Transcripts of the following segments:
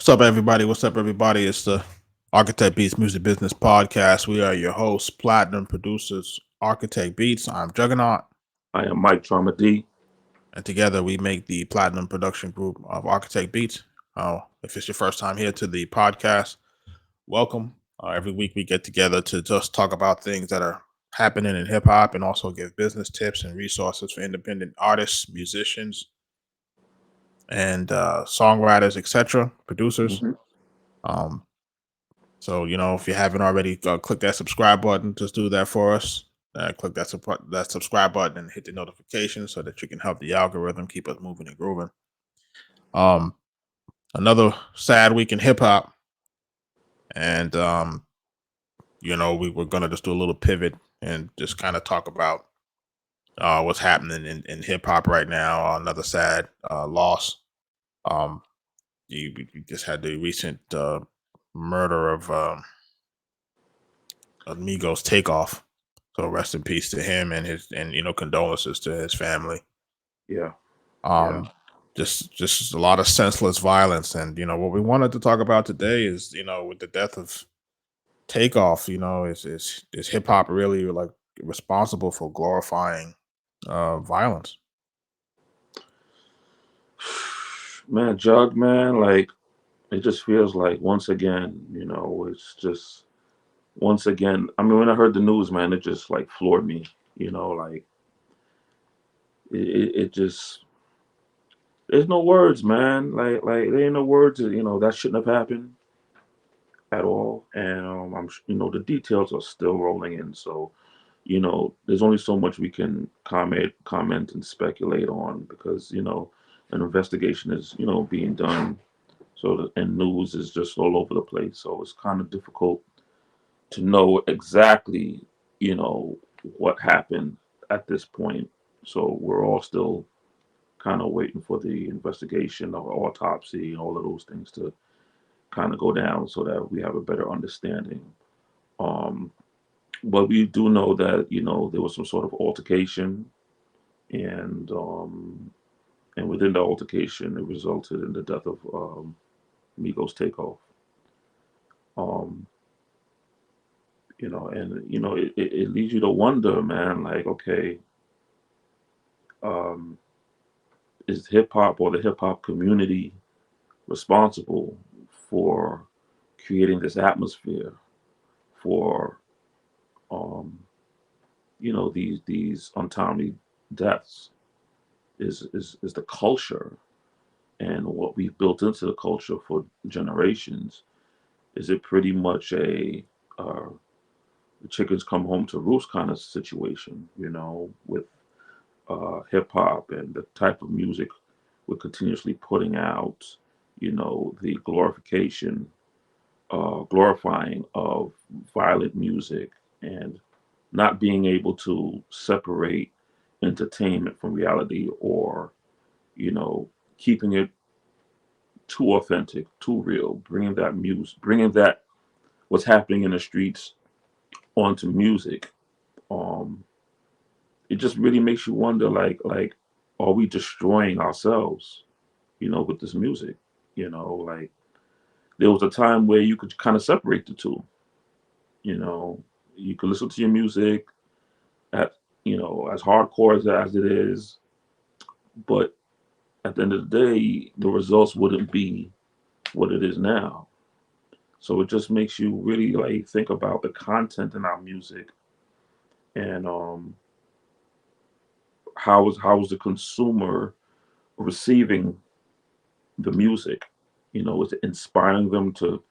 What's up, everybody? What's up, everybody? It's the Architect Beats Music Business Podcast. We are your hosts, platinum producers, Architect Beats. I'm Jugrnaut, I am Mike Trauma D. and together we make the platinum production group of Architect Beats. If it's your first time here to the podcast, welcome. Every week we get together to just talk about things that are happening in hip hop and also give business tips and resources for independent artists, musicians, and songwriters, etc., producers. hmm Um, So, if you haven't already, click that subscribe button. Just do that for us. Click that subscribe button and hit the notification so that you can help the algorithm keep us moving and grooving. Um, Another sad week in hip hop, and we were gonna just do a little pivot and just kind of talk about what's happening in hip hop right now. Another sad loss. Um, you just had the recent murder of Migos Takeoff. So rest in peace to him and his and condolences to his family. Yeah, yeah. Um just a lot of senseless violence. And what we wanted to talk about today is, with the death of Takeoff, is hip hop really like responsible for glorifying violence? Man, Jug, man, like it just feels like once again, it's just once again. I mean, when I heard the news, man, it just like floored me. Like it just there's no words, man. Like there ain't no words. That shouldn't have happened at all. And the details are still rolling in. So there's only so much we can comment and speculate on because an investigation is being done. So and news is just all over the place. So it's kind of difficult to know exactly you know what happened at this point. So we're all still kind of waiting for the investigation or autopsy and all of those things to kind of go down so that we have a better understanding. Um, but we do know that there was some sort of altercation, and within the altercation, it resulted in the death of Migos Takeoff. Um, it leads you to wonder, man. Like, okay, um, is hip hop or the hip hop community responsible for creating this atmosphere for um, these untimely deaths? Is the culture and what we've built into the culture for generations, is it pretty much a uh, the chickens come home to roost kind of situation, with hip hop and the type of music we're continuously putting out, the glorifying of violent music and not being able to separate entertainment from reality, or, you know, keeping it too authentic, too real, bringing that what's happening in the streets onto music. Um, it just really makes you wonder, like, are we destroying ourselves, with this music? Like there was a time where you could kind of separate the two. You know, you could listen to your music at, as hardcore as it is, but at the end of the day, the results wouldn't be what it is now. So it just makes you really like think about the content in our music, and how is the consumer receiving the music? Is it inspiring them to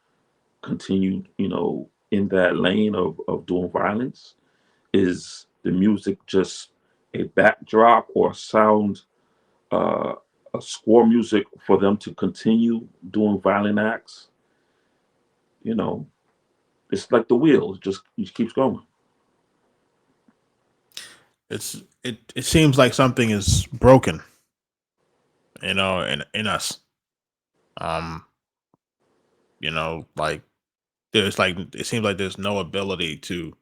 continue, in that lane of doing violence? Is the music just a backdrop or sound, uh, a score music for them to continue doing violent acts? You know, it's like the wheel; it just keeps going. It seems like something is broken, in us. Um, like there's like it seems like there's no ability to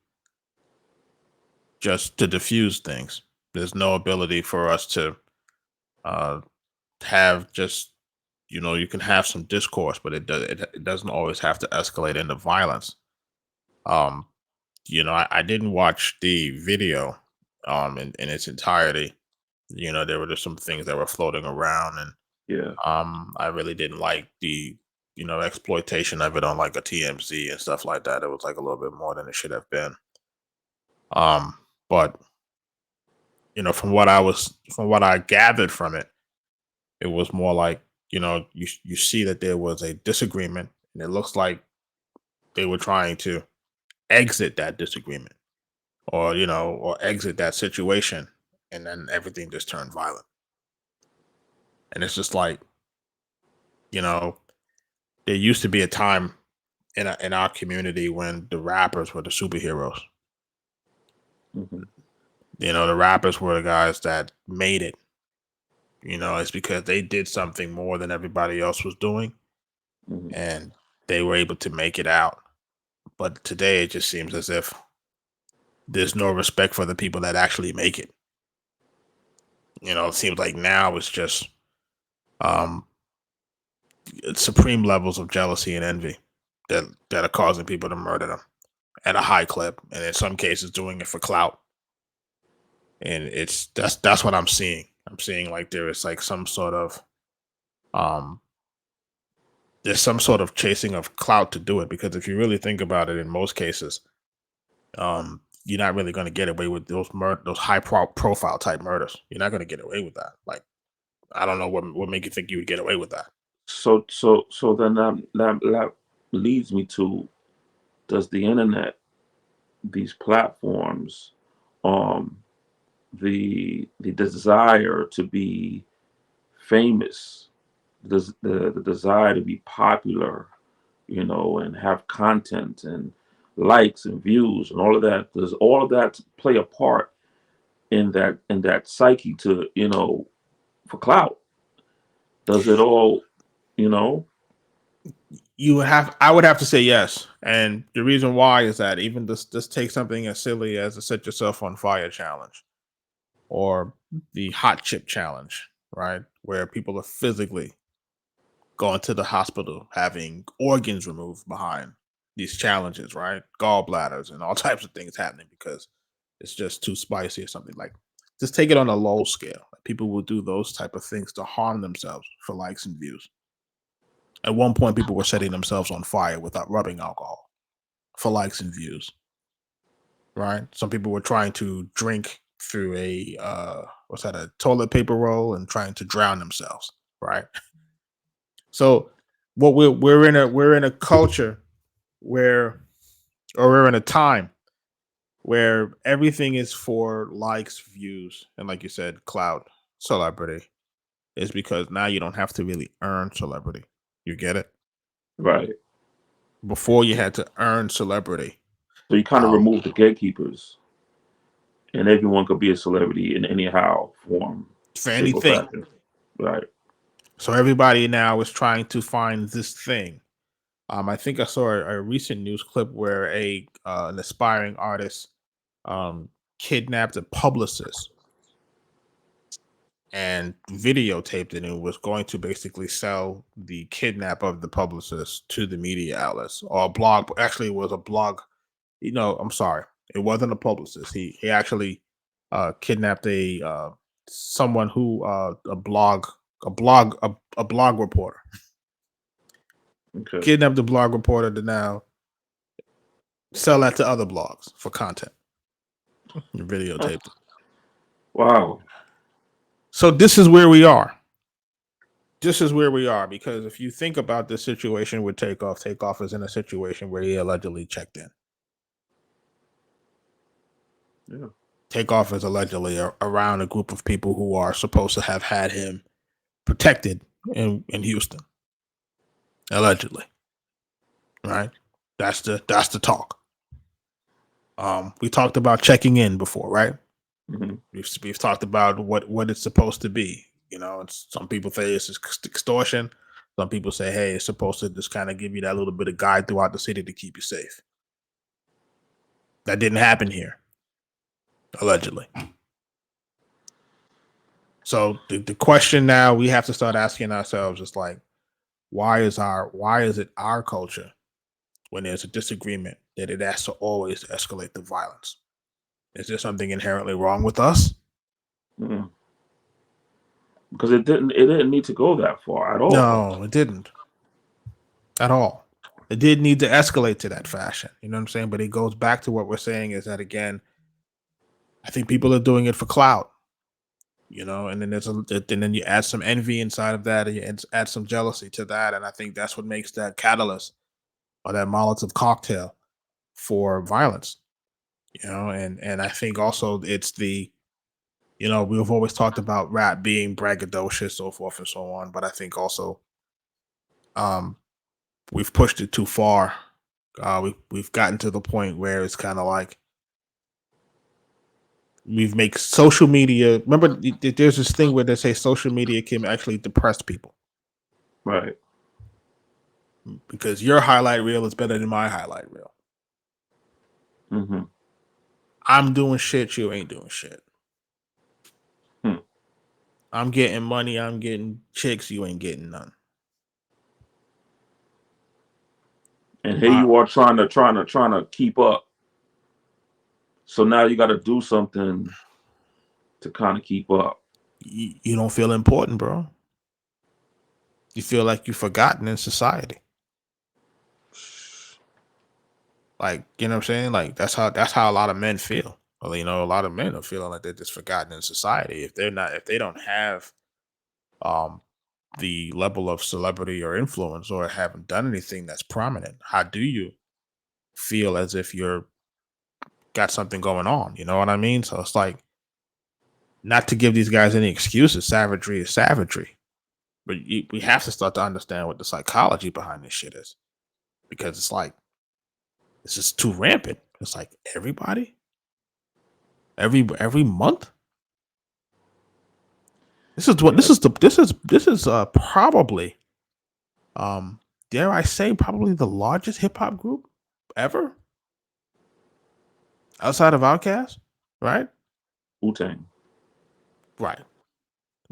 diffuse things. There's no ability for us to uh have just you can have some discourse, but it doesn't always have to escalate into violence. Um, I didn't watch the video in its entirety. There were just some things that were floating around, and Yeah. I really didn't like the exploitation of it on like a TMZ and stuff like that. It was like a little bit more than it should have been. Um, but from what I gathered from it, it was more like you see that there was a disagreement, and it looks like they were trying to exit that disagreement, or exit that situation, and then everything just turned violent. And it's just like, you know, there used to be a time in our community when the rappers were the superheroes. Hmm. The rappers were the guys that made it. It's because they did something more than everybody else was doing, Hmm. and they were able to make it out. But today it just seems as if there's no respect for the people that actually make it. It seems like now um it's supreme levels of jealousy and envy that are causing people to murder them at a high clip, and in some cases doing it for clout. And that's what I'm seeing. I'm seeing like there is like um there's some sort of chasing of clout to do it, because if you really think about it, in most cases, you're not really going to get away with those profile type murders. You're not going to get away with that. Like, I don't know what make you think you would get away with that. So then that leads me to, does the internet, these platforms, um, the desire to be famous, the desire to be popular, and have content and likes and views and all of that, does all of that play a part in that psyche to, for clout? Does it all, you know? I would have to say yes. And the reason why is that even this take something as silly as the set yourself on fire challenge, or the hot chip challenge, right? Where people are physically going to the hospital having organs removed behind these challenges, right? Gallbladders and all types of things happening because it's just too spicy or something. Like, just take it on a low scale. People will do those type of things to harm themselves for likes and views. At one point, people were setting themselves on fire without rubbing alcohol for likes and views, right? Some people were trying to drink through a toilet paper roll and trying to drown themselves, right? So what we're in a culture where, or we're in a time where everything is for likes, views, and like you said, clout, celebrity. Is because now you don't have to really earn celebrity. You get it? Right. Before you had to earn celebrity. So you kind of Um, remove the gatekeepers, and everyone could be a celebrity in any how, form, for shape, or anything. fashion. Right. So everybody now is trying to find this thing. I think I saw a recent news clip where an aspiring artist kidnapped a publicist and videotaped it, and was going to basically sell the kidnap of the publicist to the media outlets, or a blog. Actually, it was a blog. I'm sorry, it wasn't a publicist. He actually kidnapped someone who a blog reporter. Okay. Kidnapped the blog reporter to now sell that to other blogs for content. Videotaped it. Wow. So this is where we are. This is where we are, because if you think about this situation with Takeoff is in a situation where he allegedly checked in. Yeah. Takeoff is allegedly around a group of people who are supposed to have had him protected in Houston, allegedly. Right? That's the talk. We talked about checking in before, right? Hmm. We've talked about what it's supposed to be. Some people say it's extortion. Some people say, hey, it's supposed to just kind of give you that little bit of guide throughout the city to keep you safe. That didn't happen here, allegedly. So the question now we have to start asking ourselves is like, why is it our culture when there's a disagreement that it has to always escalate the violence? Is there something inherently wrong with us? Mm. Because it didn't need to go that far at all. No, it didn't at all. It did need to escalate to that fashion. You know what I'm saying? But it goes back to what we're saying is that again, I think people are doing it for clout. And then and then you add some envy inside of that, and you add some jealousy to that, and I think that's what makes that catalyst or that Molotov cocktail for violence. And I think also it's we've always talked about rap being braggadocious, so forth and so on, but I think also um we've pushed it too far. We've gotten to the point where it's kind of like we've make social media. Remember, there's this thing where they say social media can actually depress people Right. because your highlight reel is better than my highlight reel. Mm-hmm. I'm doing shit, you ain't doing shit. Hmm. I'm getting money, I'm getting chicks, you ain't getting none. And here My, you are trying to keep up. So now you got to do something to kind of keep up. you don't feel important, bro. You feel like you're forgotten in society. Like, you know what I'm saying? Like that's how a lot of men feel. Well, a lot of men are feeling like they're just forgotten in society. If they don't have um the level of celebrity or influence or haven't done anything that's prominent, how do you feel as if you're got something going on? You know what I mean? So it's like not to give these guys any excuses. Savagery is savagery, but we have to start to understand what the psychology behind this shit is because it's like it's just too rampant. It's like everybody, every month. This is what Yeah. this is probably dare I say probably the largest hip hop group ever outside of Outkast, right? WuTang. Right.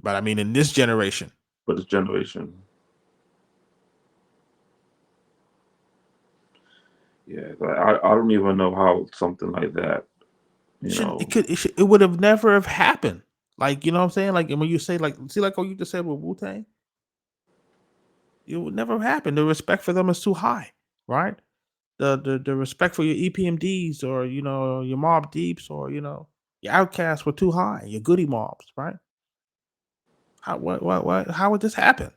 But I mean in this generation, For this generation. Yeah. Like, I don't even know how something like that, you know. it would have never have happened. Like, you know what I'm saying? Like when you say like see like what you just said with Wu-Tang, it would never have happened. The respect for them is too high, right? The respect for your EPMDs or your Mob Deeps or your Outcasts were too high. Your Goody Mobs, right? How would this happen?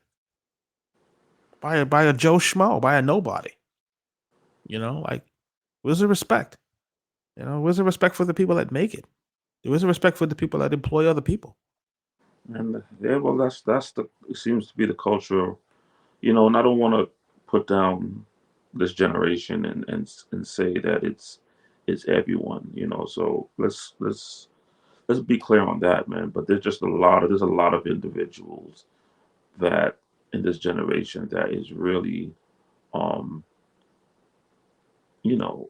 By a Joe Schmo, by a nobody. Like where's the respect? Where's the respect for the people that make it? Where's the respect for the people that employ other people? And yeah, well, that's the it seems to be the culture, you know. And I don't want to put down this generation and say that it's everyone, you know. So let's be clear on that, man. But there's a lot of individuals that in this generation that is really, um, you know,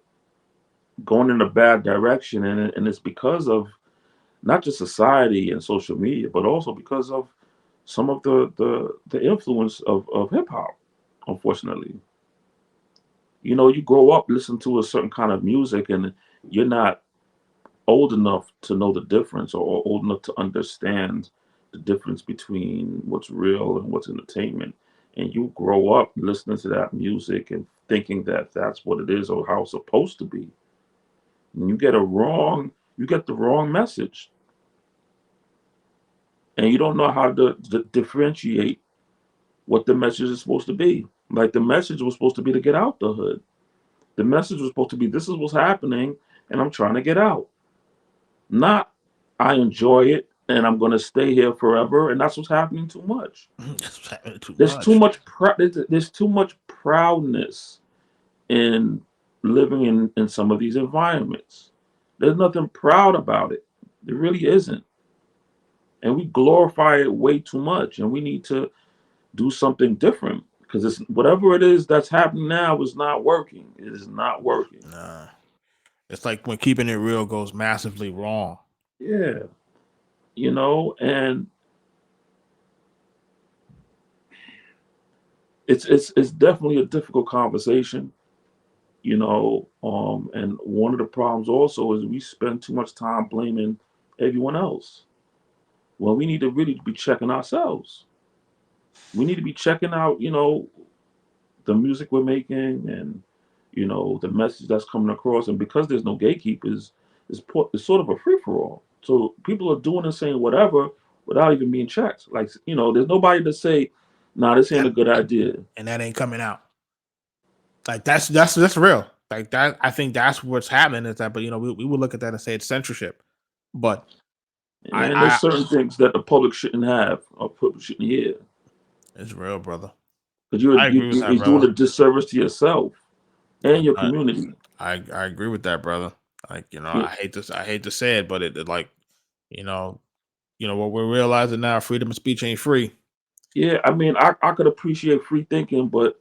going in a bad direction, and it's because of not just society and social media, but also because of some of the influence of hip hop. Unfortunately, you know, you grow up listening to a certain kind of music, and you're not old enough to know the difference or old enough to understand the difference between what's real and what's entertainment. And you grow up listening to that music and thinking that that's what it is or how it's supposed to be. And you get the wrong message, and you don't know how to differentiate what the message is supposed to be. Like the message was supposed to be to get out the hood. The message was supposed to be this is what's happening, and I'm trying to get out. Not I enjoy it and I'm going to stay here forever, and that's what's happening too much. It's happening too There's too much. much there's too much proudness in living in some of these environments. There's nothing proud about it. There really isn't. And we glorify it way too much, and we need to do something different because it's whatever it is that's happening now is not working. It is not working. Nah. It's like when keeping it real goes massively wrong. Yeah, you know, and it's definitely a difficult conversation, and one of the problems also is we spend too much time blaming everyone else when we need to really be checking ourselves. We need to be checking out, the music we're making and the message that's coming across. And because there's no gatekeepers, it's sort of a free for all. So people are doing and saying whatever without even being checked. Like, there's nobody to say, "Nah, this ain't a good idea." And that ain't coming out. Like that's real. Like that, I think that's what's happening is that, but we would look at that and say it's censorship, but And I there's certain things that the public shouldn't have or public shouldn't hear it's real, brother. because I agree with that, you're doing brother. a disservice to yourself and your I, community. I agree with that, brother. Like Yeah, I hate to say it, but it like you know what we're realizing now: freedom of speech ain't free. yeah. I mean, I could appreciate free thinking, but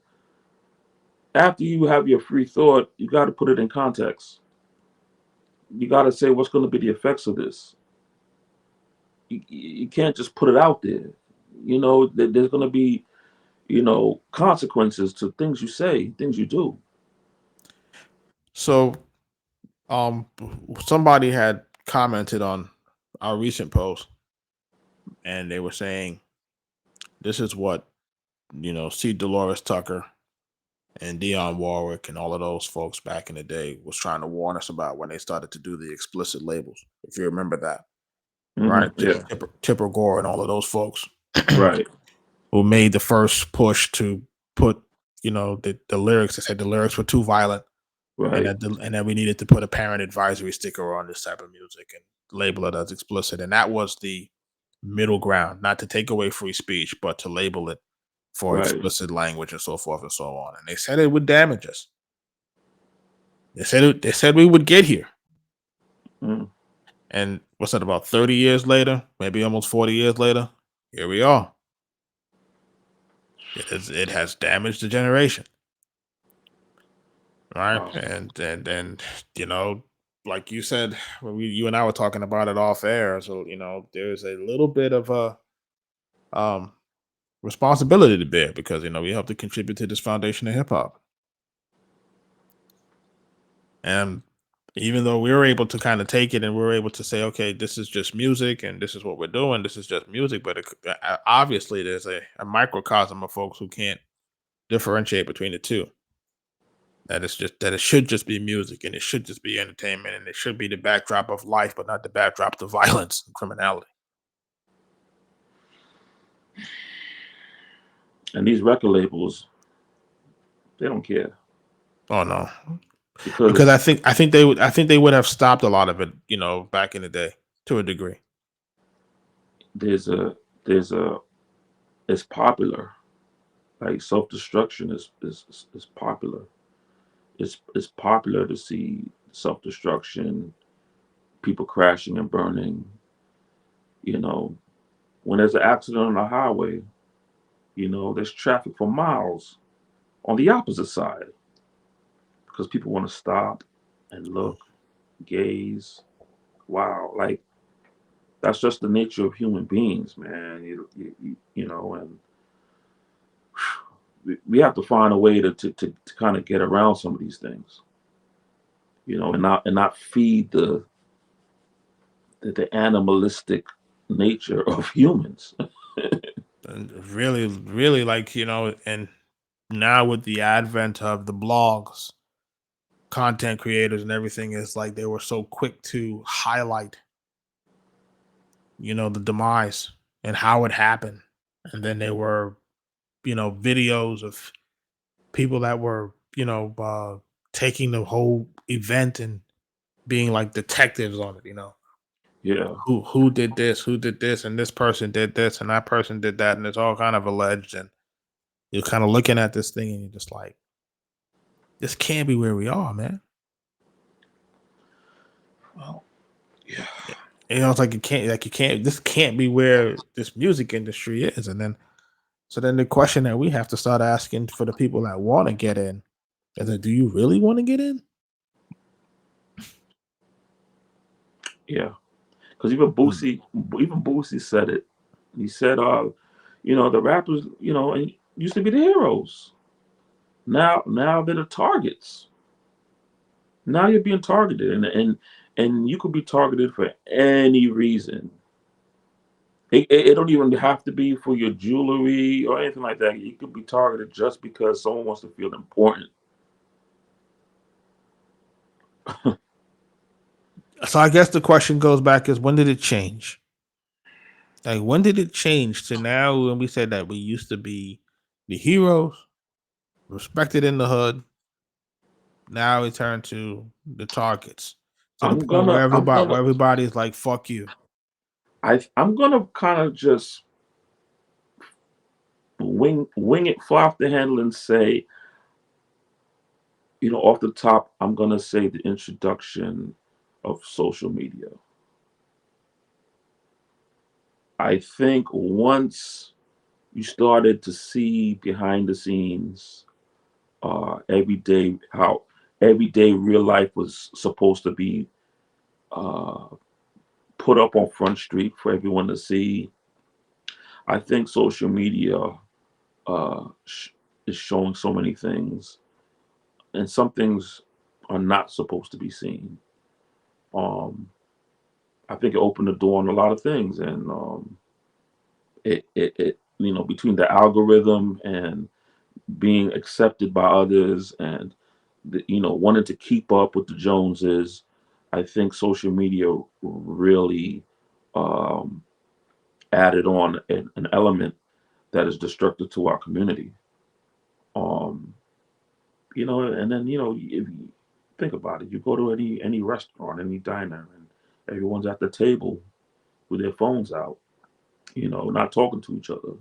after you have your free thought, you got to put it in context. You got to say what's going to be the effects of this. You can't just put it out there. There's going to be consequences to things you say, things you do. So um, somebody had commented on our recent post, and they were saying this is what C. Dolores Tucker and Dionne Warwick and all of those folks back in the day was trying to warn us about when they started to do the explicit labels. If you remember that, right? Yeah. Tipper Gore and all of those folks Right. who made the first push to put, the lyrics that said the lyrics were too violent and Right. that we needed to put a parent advisory sticker on this type of music and label it as explicit. And that was the middle ground, not to take away free speech, but to label it for Right. explicit language and so forth and so on. And they said it would damage us. They said we would get here. Mm. And what's that, about 30 years later, maybe almost 40 years later, here we are. It has damaged the generation. Right. Wow. And like you said, when you and I were talking about it off air. So, there's a little bit of a um responsibility to bear because we help to contribute to this foundation of hip hop. And even though we were able to kind of take it and we were able to say, okay, this is just music and this is what we're doing, this is just music, but obviously there's a microcosm of folks who can't differentiate between the two. That it should just be music and it should just be entertainment and it should be the backdrop of life, but not the backdrop to violence and criminality. And these record labels, they don't care Oh no, because because I think they would have stopped a lot of it, back in the day to a degree. there's a there's a it's popular. Like self destruction is popular. It's popular to see self destruction, people crashing and burning. You know, when there's an accident on the highway, there's traffic for miles on the opposite side because people want to stop and look, gaze. Wow, like that's just the nature of human beings, man. And we have to find a way to kind of get around some of these things, and not feed the animalistic nature of humans. And really, really, like and now with the advent of the blogs, content creators and everything, is like they were so quick to highlight the demise and how it happened. And then there were, videos of people that were, taking the whole event and being like detectives on it, Yeah, who did this, and this person did this, and that person did that, and it's all kind of alleged. And you're kind of looking at this thing and you're just like, this can't be where we are, man. well, yeah, It's like you can't, this can't be where this music industry is. And then so then the question that we have to start asking for the people that want to get in is that, do you really want to get in? yeah. Because even Boosie said it. He said, the rappers, used to be the heroes. Now they're the targets. Now you're being targeted, and you could be targeted for any reason. It don't even have to be for your jewelry or anything like that. You could be targeted just because someone wants to feel important. So I guess the question goes back is, when did it change? Like, when did it change to now when we said that we used to be the heroes, respected in the hood? Now we turn to the targets, to the I'm point where gonna I'm gonna everybody's like, "Fuck you." I'm gonna kind of just wing it, fly off the handle, and say, off the top, I'm gonna say the introduction of social media. I think once you started to see behind the scenes, everyday how everyday real life was supposed to be uh, put up on Front Street for everyone to see. I think social media is showing so many things, and some things are not supposed to be seen. Um, I think it opened the door on a lot of things, and between the algorithm and being accepted by others, and wanting to keep up with the Joneses, I think social media really um, added on an element that is destructive to our community. Um, and then if you think about it, you go to any restaurant, any diner, and everyone's at the table with their phones out, not talking to each other.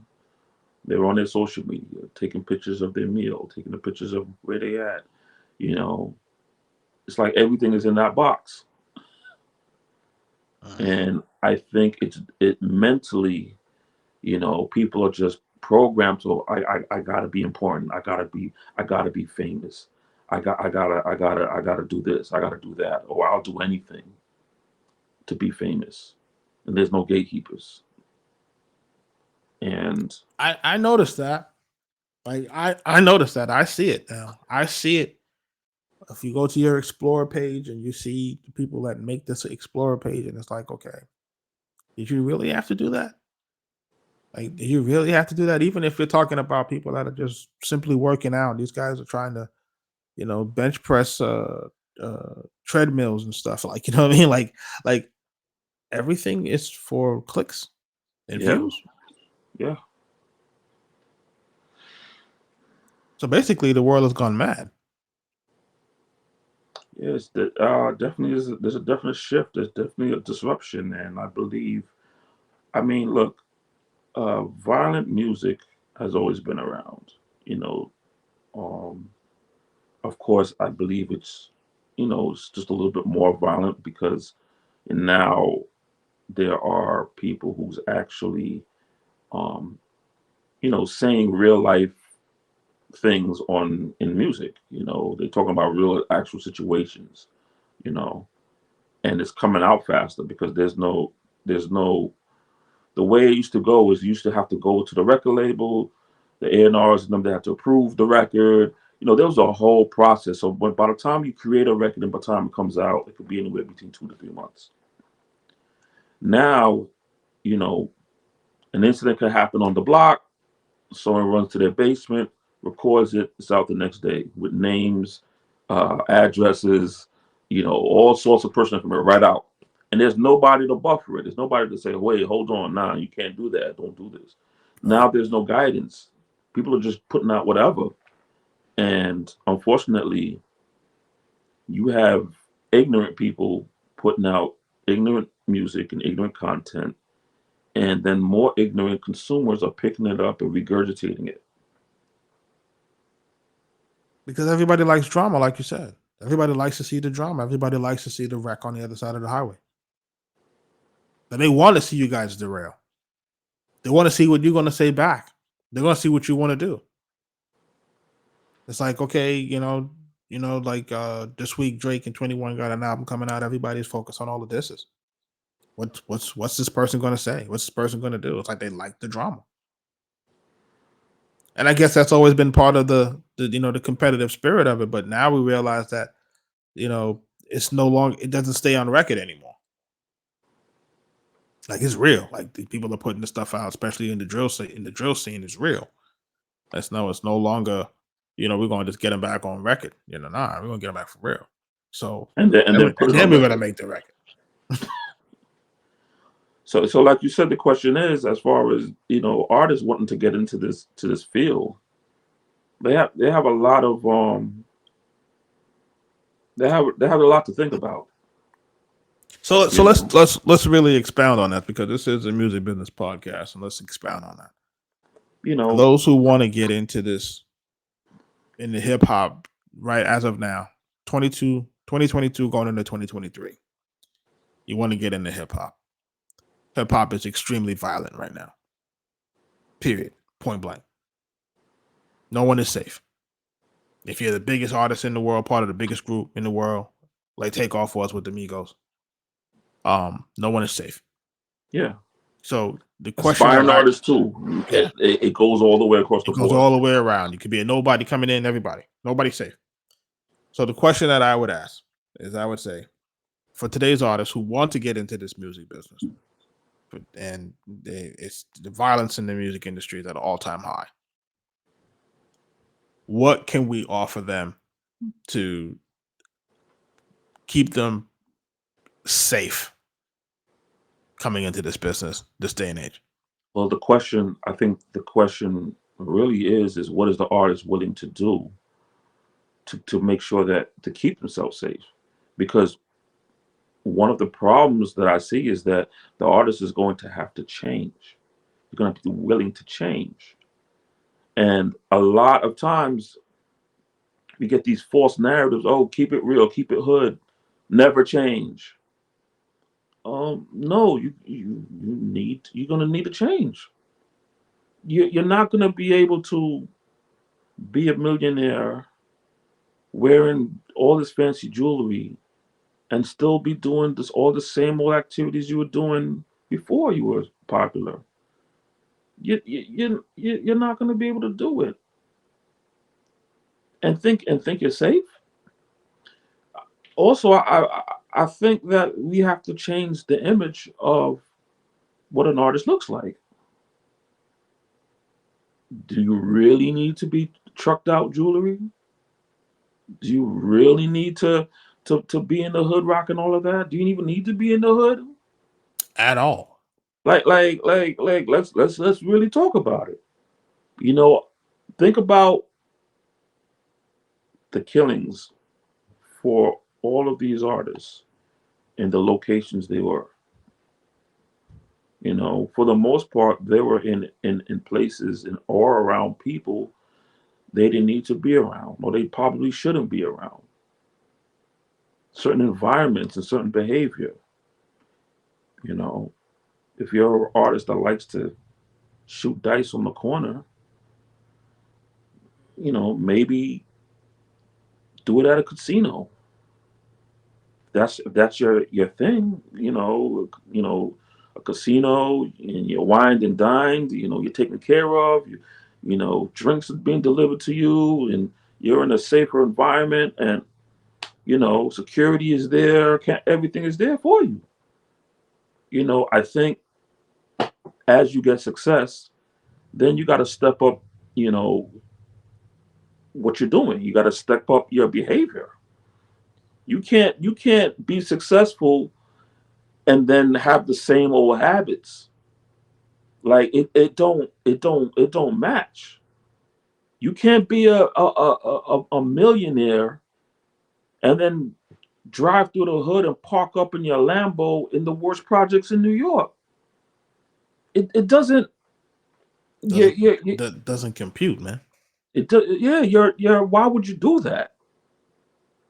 They're on their social media, taking pictures of their meal, taking the pictures of where they at. You know, it's like everything is in that box, and I think it mentally, people are just programmed to I gotta be important. I gotta be famous. I gotta do this. I gotta do that, or I'll do anything to be famous. And there's no gatekeepers. And I noticed that. Like, I noticed that. I see it now. I see it. If you go to your Explorer page and you see the people that make this Explorer page, and it's like, okay, did you really have to do that? Like, do you really have to do that? Even if you're talking about people that are just simply working out, these guys are trying to, bench press treadmills and stuff. Like, you know what I mean? Like everything is for clicks and yeah, views. yeah, So basically, the world has gone mad. yes, that definitely is. There's a definite shift. There's definitely a disruption, and I believe. I mean, look, violent music has always been around. You know, um, of course, I believe it's just a little bit more violent because now there are people who's actually, um, saying real life things on in music. They're talking about real actual situations. You know, and it's coming out faster because there's no the way it used to go is you used to have to go to the record label, the A&Rs and them, they have to approve the record. There was a whole process. So by the time you create a record and by the time it comes out, it could be anywhere between 2 to 3 months. Now, you know, an incident could happen on the block. Someone runs to their basement, records it. It's out the next day with names, addresses, all sorts of personal information right out. And there's nobody to buffer it. There's nobody to say, "Wait, hold on, nah, you can't do that. Don't do this." Right. Now there's no guidance. People are just putting out whatever, and unfortunately, you have ignorant people putting out ignorant music and ignorant content, and then more ignorant consumers are picking it up and regurgitating it. Because everybody likes drama, like you said. Everybody likes to see the drama. Everybody likes to see the wreck on the other side of the highway. And they want to see you guys derail. They want to see what you're going to say back. They're going to see what you want to do. It's like, okay, like this week Drake and 21 got an album coming out. Everybody's focused on all of this. What's this person going to say? What's this person going to do? It's like they like the drama. And I guess that's always been part of the the competitive spirit of it. But now we realize that it's no longer, it doesn't stay on record anymore. Like, it's real. Like, the people are putting the stuff out, especially in the drill scene. In the drill scene, is real. It's no longer, we're gonna just get them back on record. Nah, we're gonna get them back for real. So and then put it then on we're gonna record. make the record. So like you said, the question is, as far as artists wanting to get into this field, they have a lot of they have a lot to think about. So You know, let's really expound on that, because this is a music business podcast, and let's expound on that. you For know, those who want to get into this in the hip hop, right, as of now, 2022 going into 2023, you want to get into hip hop. Hip hop is extremely violent right now. Period. Point blank. No one is safe. If you're the biggest artist in the world, part of the biggest group in the world, like Takeoff was with the Migos, no one is safe. yeah, So the question that aspiring artists too. yeah, It goes all the way across the it goes board. all the way around. You could be a nobody coming in, everybody. Nobody's safe. So the question that I would ask is, I would say, for today's artists who want to get into this music business, and it's the violence in the music industry is at an all-time high, what can we offer them to keep them safe coming into this business this day and age? Well, I think the question really is what is the artist willing to do to make sure that to keep themselves safe? Because one of the problems that I see is that the artist is going to have to change. You're going to have to be willing to change. And a lot of times we get these false narratives. Oh, keep it real, keep it hood, never change. No, you're going to need to change. You're not going to be able to be a millionaire wearing all this fancy jewelry and still be doing all the same old activities you were doing before you were popular. You're not going to be able to do it and think you're safe. Also, I think that we have to change the image of what an artist looks like. Do you really need to be trucked out jewelry? Do you really need to be in the hood rocking all of that? Do you even need to be in the hood? At all. Like let's really talk about it. You know, think about the killings for all of these artists and the locations they were. For the most part, they were in places or around people they didn't need to be around, or they probably shouldn't be around. Certain environments and certain behavior. You know, if you're an artist that likes to shoot dice on the corner, maybe do it at a casino. If that's your thing. A casino, and you're wined and dined. You're taken care of. Drinks are being delivered to you, and you're in a safer environment, and security is there. Everything is there for you. I think as you get success, then you got to step up. You know what you're doing. You got to step up your behavior. You can't be successful and then have the same old habits. Like it don't match. You can't be a millionaire and then drive through the hood and park up in your Lambo in the worst projects in New York. It doesn't. Yeah, Doesn't yeah, that doesn't compute, man. yeah. You're. Why would you do that?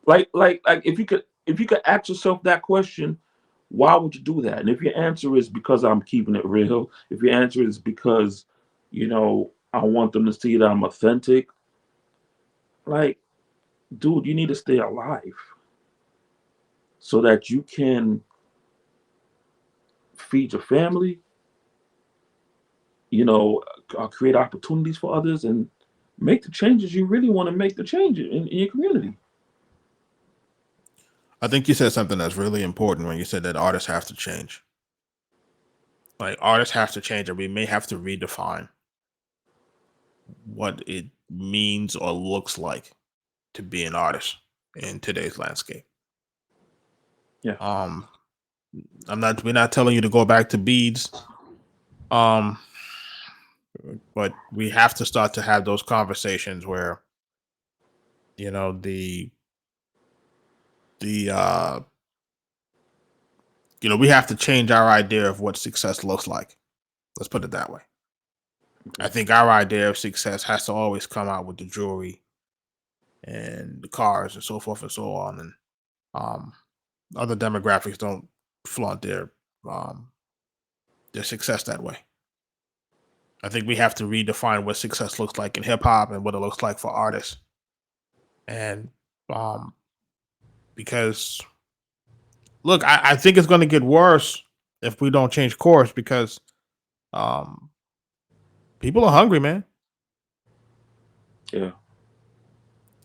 Like if you could ask yourself that question, why would you do that? And if your answer is because I'm keeping it real, if your answer is because I want them to see that I'm authentic, like, dude, you need to stay alive so that you can feed your family, create opportunities for others, and make the changes you really want to make the changes in your community. I think you said something that's really important when you said that artists have to change. Like artists have to change, or we may have to redefine what it means or looks like to be an artist in today's landscape. Yeah. Um, we're not telling you to go back to beads. Um, but we have to start to have those conversations where, you know, the we have to change our idea of what success looks like. Let's put it that way. I think our idea of success has to always come out with the jewelry and the cars and so forth and so on. And um, other demographics don't flaunt um, their success that way. I think we have to redefine what success looks like in hip hop and what it looks like for artists. And um, because look, I think it's going to get worse if we don't change course because um, people are hungry, man. Yeah.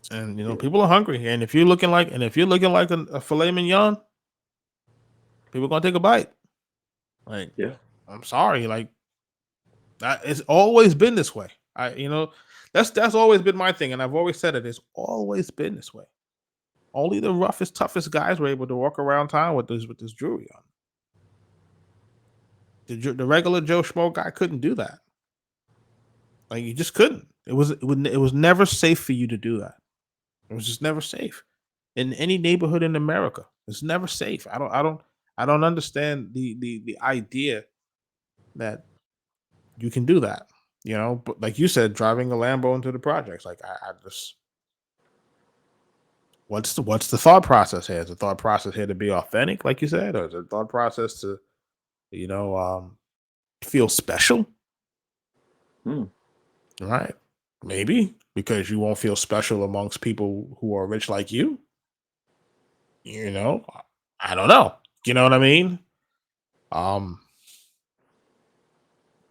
And Yeah. people are hungry. And if you're looking like a filet mignon, people are gonna take a bite. Like, Yeah. I'm sorry, like that it's always been this way. That's always been my thing, and I've always said it. It's always been this way. Only the roughest, toughest guys were able to walk around town with this jewelry on. The regular Joe Schmo guy couldn't do that. Like, you just couldn't. It was never safe for you to do that. It was just never safe in any neighborhood in America. It's never safe. I don't understand the idea that you can do that. But like you said, driving a Lambo into the projects. Like I just what's the thought process here? Is the thought process here to be authentic, like you said, or is the thought process to you know um feel special? Hmm. Right? Maybe because you won't feel special amongst people who are rich like you. You know, I don't know. You know what I mean? Um,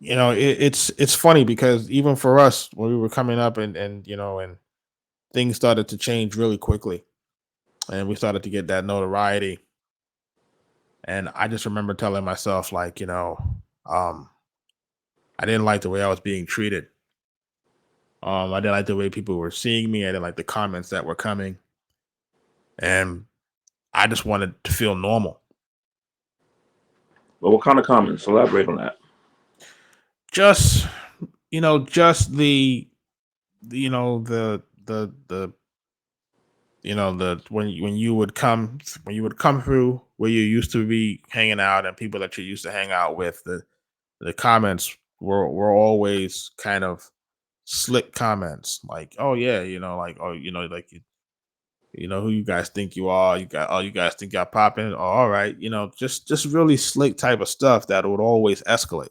it's funny because even for us, when we were coming up and things started to change really quickly, and we started to get that notoriety, and I just remember telling myself like, um, I didn't like the way I was being treated. I didn't like the way people were seeing me. I didn't like the comments that were coming, and I just wanted to feel normal. But what kind of comments? Elaborate on that. Just just the the when you would come through where you used to be hanging out and people that you used to hang out with, the comments were always kind of slick comments like, oh yeah, like, oh, like who you guys think you are, you guys think y'all popping, oh, all right, just really slick type of stuff that would always escalate,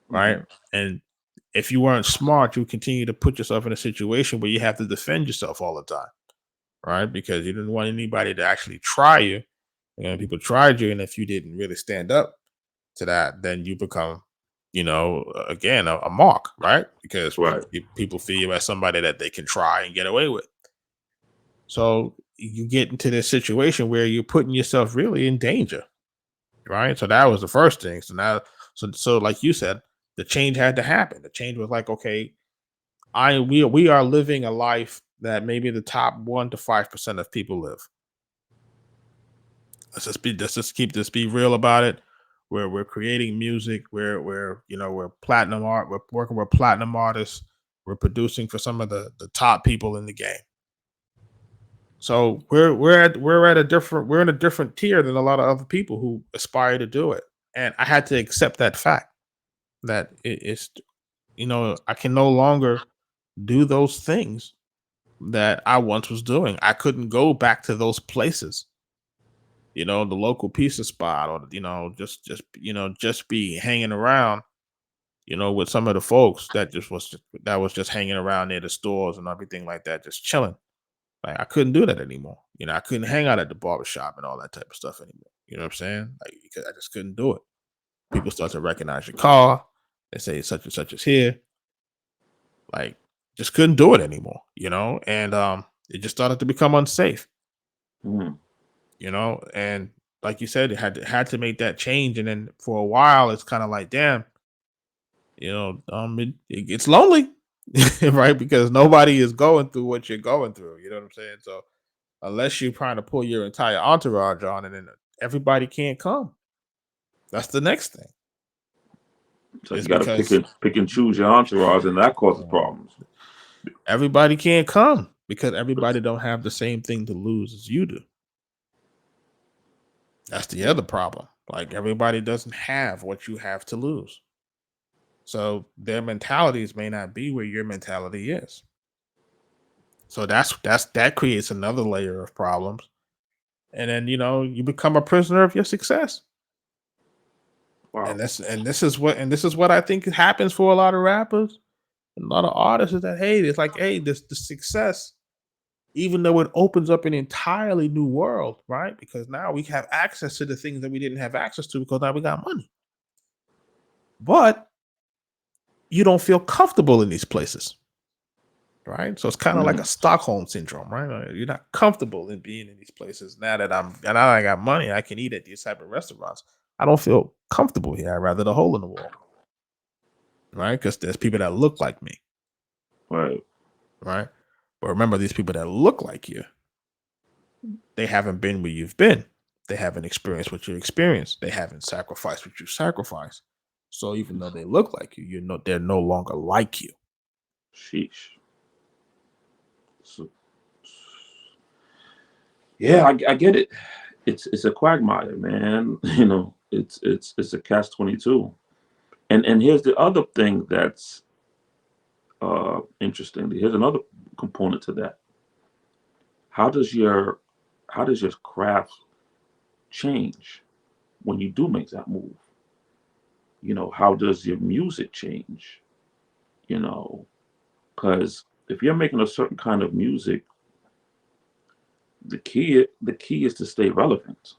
Hmm. right? And if you weren't smart, you continue to put yourself in a situation where you have to defend yourself all the time, right? Because you didn't want anybody to actually try you. And people tried you, and if you didn't really stand up to that, then you become, again, a mark, right? Because Right. people feel you as somebody that they can try and get away with. So you get into this situation where you're putting yourself really in danger, right? So that was the first thing. So now, so like you said, the change had to happen. The change was like, okay, we are living a life that maybe the top 1 to 5% of people live. Let's just keep this be real about it. Where we're creating music, we're platinum art, we're working with platinum artists, we're producing for some of the top people in the game. So we're in a different tier than a lot of other people who aspire to do it. And I had to accept that fact that it's I can no longer do those things that I once was doing. I couldn't go back to those places, the local pizza spot, or just be hanging around, with some of the folks that was just hanging around near the stores and everything like that, just chilling. Like I couldn't do that anymore. I couldn't hang out at the barbershop and all that type of stuff anymore. You know what I'm saying? Like because I just couldn't do it. People start to recognize your car. They say such and such is here. Like just couldn't do it anymore, and it just started to become unsafe, Mhm. and like you said, it had to make that change, and then for a while, it's kind of like, damn, it gets lonely, right? Because nobody is going through what you're going through. You know what I'm saying? So unless you're trying to pull your entire entourage on, and then everybody can't come, that's the next thing. So you It's got to because pick and choose your entourage, and that causes um, problems. everybody can't come because everybody don't have the same thing to lose as you do. That's the Yeah. other problem. Like everybody doesn't have what you have to lose. So their mentalities may not be where your mentality is. So that creates another layer of problems. And then you become a prisoner of your success. Wow. And this is what I think happens for a lot of rappers and a lot of artists is that, hey, it's like, hey, this the success, even though it opens up an entirely new world, right? Because now we have access to the things that we didn't have access to because now we got money. But you don't feel comfortable in these places, right? So it's kind of like a Mhm. Stockholm syndrome, right? You're not comfortable in being in these places. Now that I got money, I can eat at these type of restaurants. I don't feel comfortable here. I'd rather the hole in the wall, right? Because there's people that look like me, Right. right? But remember, these people that look like you, they haven't been where you've been. They haven't experienced what you experienced. They haven't sacrificed what you sacrificed. So even though they look like you, they're no longer like you. Sheesh. So, yeah, I get it. It's a quagmire, man. It's a catch 22. And here's the other thing that's interesting. Here's another component to that. How does your how does your craft change when you do make that move? How does your music change? You know, because if you're making a certain kind of music, the key is to stay relevant.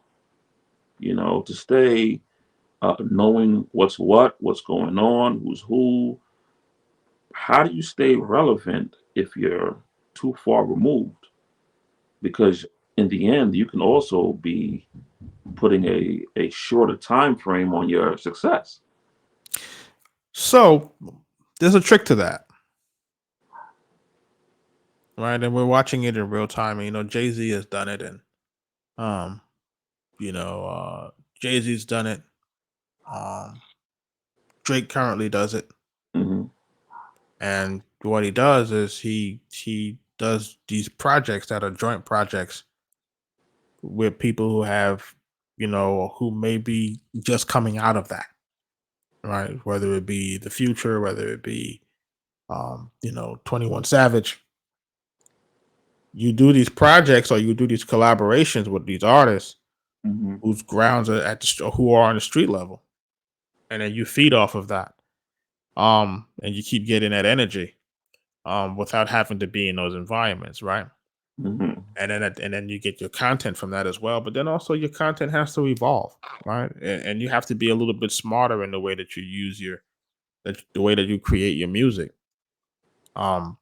To stay knowing what's going on, who's who. How do you stay relevant if you're too far removed? Because in the end, you can also be putting a shorter time frame on your success. So there's a trick to that, right? And we're watching it in real time. And, Jay-Z has done it, and um, you know, Jay-Z's done it. Um, Drake currently does it. Hmm. And what he does is he does these projects that are joint projects with people who have, who may be just coming out of that, right? Whether it be the future, whether it be 21 Savage. You do these projects or you do these collaborations with these artists Hmm. whose grounds are who are on the street level. And then you feed off of that. And you keep getting that energy without having to be in those environments, right? Hmm. And then you get your content from that as well. But then also your content has to evolve, right? And you have to be a little bit smarter in the way that you use the way that you create your music. Um,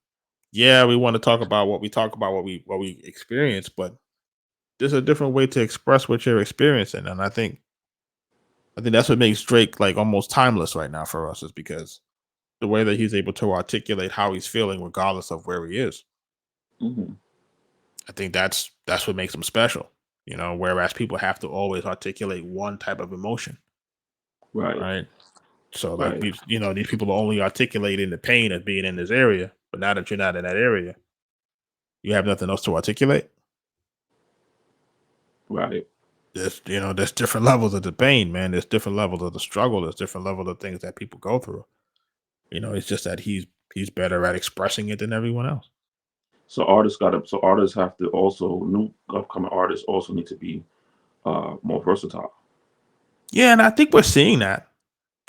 yeah, we want to talk about what we talk about, what we experience, but there's a different way to express what you're experiencing, and I think that's what makes Drake like almost timeless right now for us, is because the way that he's able to articulate how he's feeling regardless of where he is. Hmm. I think that's what makes him special. Whereas people have to always articulate one type of emotion, Right. right? So like Right. these people are only articulating the pain of being in this area, but now that you're not in that area, you have nothing else to articulate. Right. There's different levels of the pain, man. There's different levels of the struggle. There's different levels of things that people go through. It's just that he's better at expressing it than everyone else. So artists have to also new upcoming artists also need to be more versatile. Yeah, and I think we're seeing that.